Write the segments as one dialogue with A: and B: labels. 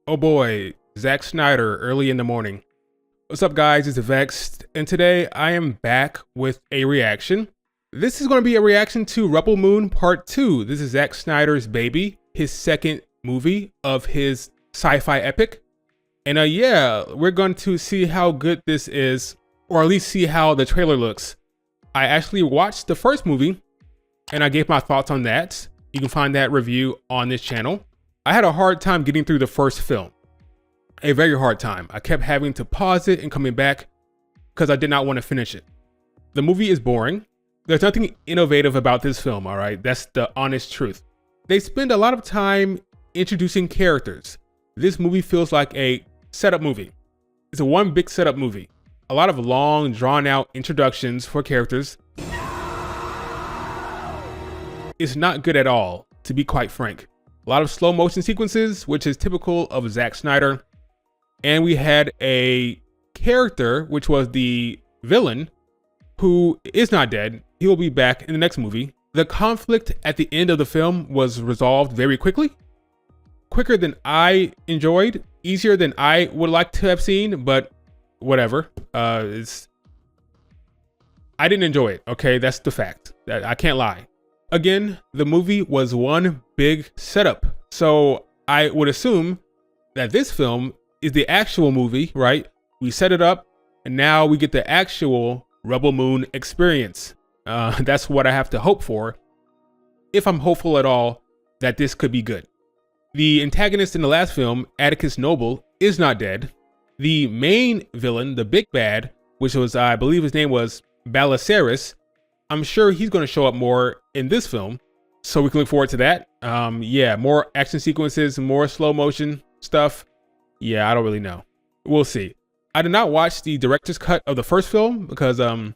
A: Oh boy, Zack Snyder early in the morning. What's up guys, it's Vexed, and today I am back with a reaction. This is going to be a reaction to Rebel Moon Part 2. This is Zack Snyder's baby, his second movie of his sci-fi epic. And yeah, we're going to see how good this is, or at least see how the trailer looks. I actually watched the first movie, and I gave my thoughts on that. You can find that review on this channel. I had a hard time getting through the first film. A very hard time. I kept having to pause it and coming back because I did not want to finish it. The movie is boring. There's nothing innovative about this film, all right? That's the honest truth. They spend a lot of time introducing characters. This movie feels like a setup movie. It's a one big setup movie. A lot of long, drawn out introductions for characters. It's not good at all, to be quite frank. A lot of slow motion sequences, which is typical of Zack Snyder. And we had a character, which was the villain, who is not dead. He will be back in the next movie. The conflict at the end of the film was resolved very quickly. Quicker than I enjoyed. Easier than I would like to have seen, but whatever. I didn't enjoy it, okay? That's the fact. I can't lie. Again, the movie was one big setup. So I would assume that this film is the actual movie, right? We set it up and now we get the actual Rebel Moon experience. That's what I have to hope for, if I'm hopeful at all that this could be good. The antagonist in the last film, Atticus Noble, is not dead. The main villain, the big bad, which was, I believe his name was Balisaris, I'm sure he's going to show up more in this film, so we can look forward to that. Yeah, more action sequences, more slow motion stuff. Yeah, I don't really know. We'll see. I did not watch the director's cut of the first film because I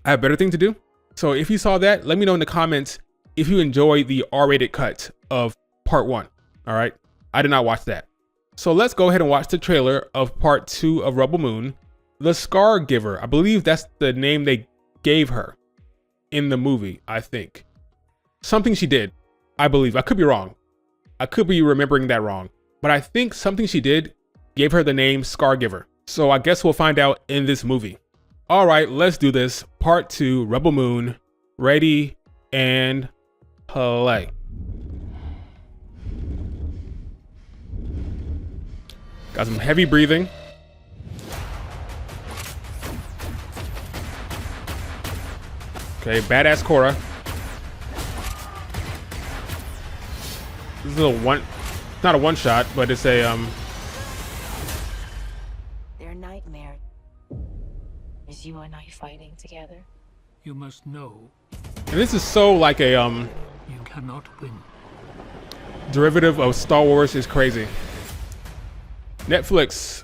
A: have better thing to do. So if you saw that, let me know in the comments if you enjoyed the R-rated cut of Part 1. All right, I did not watch that. So let's go ahead and watch the trailer of Part 2 of Rebel Moon. The Scargiver, I believe that's the name they gave her in the movie, I think. Something she did, I believe. I could be wrong. I could be remembering that wrong. But I think something she did gave her the name Scargiver. So I guess we'll find out in this movie. All right, let's do this. Part 2, Rebel Moon. Ready and play. Got some heavy breathing. Okay, badass Korra. This is a one, not a one shot, but it's a
B: Their nightmare is you and I fighting together.
C: You must know
A: and this is so like a
C: you cannot win.
A: derivative of Star Wars is crazy. Netflix.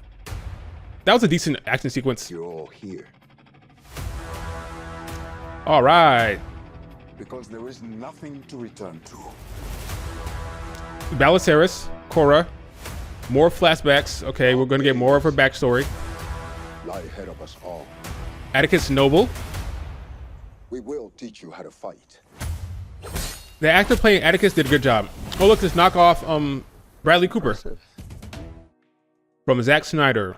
A: That was a decent action sequence.
D: You're all here
A: All right.
D: because there is nothing to return to.
A: Balisaris, Korra, more flashbacks. Okay, we're gonna get more of her backstory.
D: Lie ahead of us all.
A: Atticus Noble.
D: We will teach you how to fight.
A: The actor playing Atticus did a good job. Oh look, this knockoff Bradley Cooper from Zack Snyder.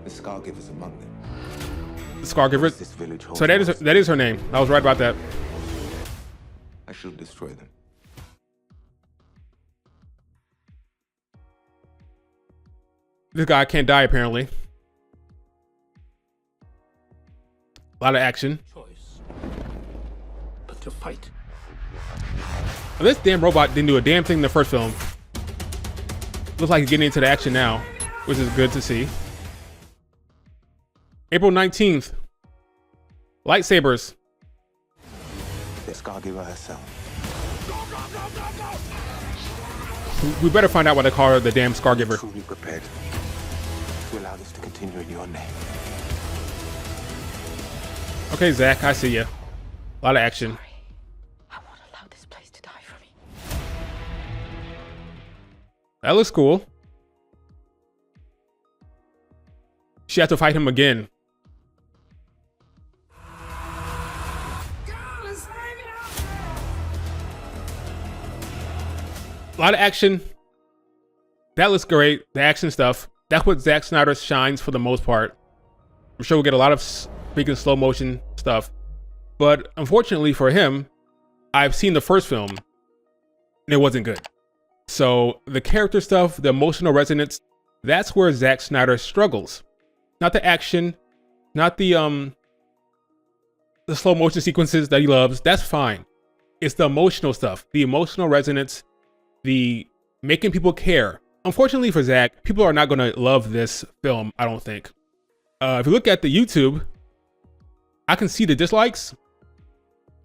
E: The Scargiver's among them.
A: The Scargiver.
E: This village holds
A: So that is her name. I was right about that.
E: I shall destroy them.
A: This guy can't die apparently. A lot of action.
C: Choice. But to fight.
A: And this damn robot didn't do a damn thing in the first film. Looks like he's getting into the action now, which is good to see. April 19th. Lightsabers.
E: The Scargiver herself.
A: We better find out why they call her the damn Scargiver.
E: Truly prepared to allow this to continue in your name.
A: Okay, Zach, I see ya. A lot of action.
B: I won't allow this place to die for me.
A: That looks cool. She had to fight him again. A lot of action, that looks great. The action stuff, that's what Zack Snyder shines for the most part. I'm sure we'll get a lot of freaking slow motion stuff. But unfortunately for him, I've seen the first film and it wasn't good. So the character stuff, the emotional resonance, that's where Zack Snyder struggles. Not the action, not the slow motion sequences that he loves. That's fine. It's the emotional stuff, the emotional resonance, the making people care. Unfortunately for Zack, people are not going to love this film, I don't think. If you look at the YouTube, I can see the dislikes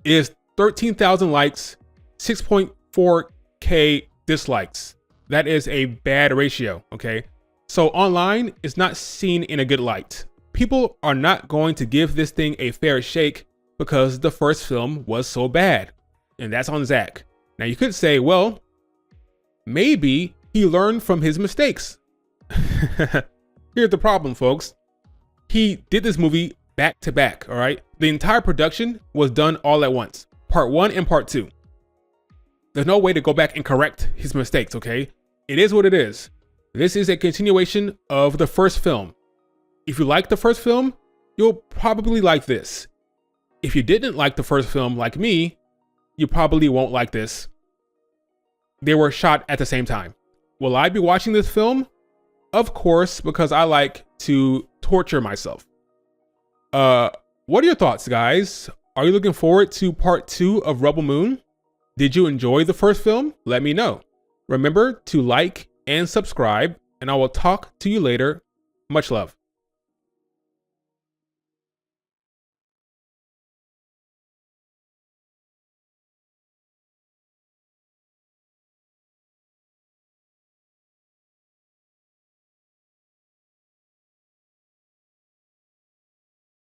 A: is 13,000 likes, 6.4K dislikes. That is a bad ratio, okay? So online, it's not seen in a good light. People are not going to give this thing a fair shake because the first film was so bad. And that's on Zack. Now you could say, well, maybe he learned from his mistakes. Here's the problem, folks. He did this movie back to back, all right? The entire production was done all at once. Part 1 and part 2. There's no way to go back and correct his mistakes, okay? It is what it is. This is a continuation of the first film. If you like the first film, you'll probably like this. If you didn't like the first film like me, you probably won't like this. They were shot at the same time. Will I be watching this film? Of course, because I like to torture myself. What are your thoughts, guys? Are you looking forward to part 2 of Rebel Moon? Did you enjoy the first film? Let me know. Remember to like and subscribe, and I will talk to you later. Much love.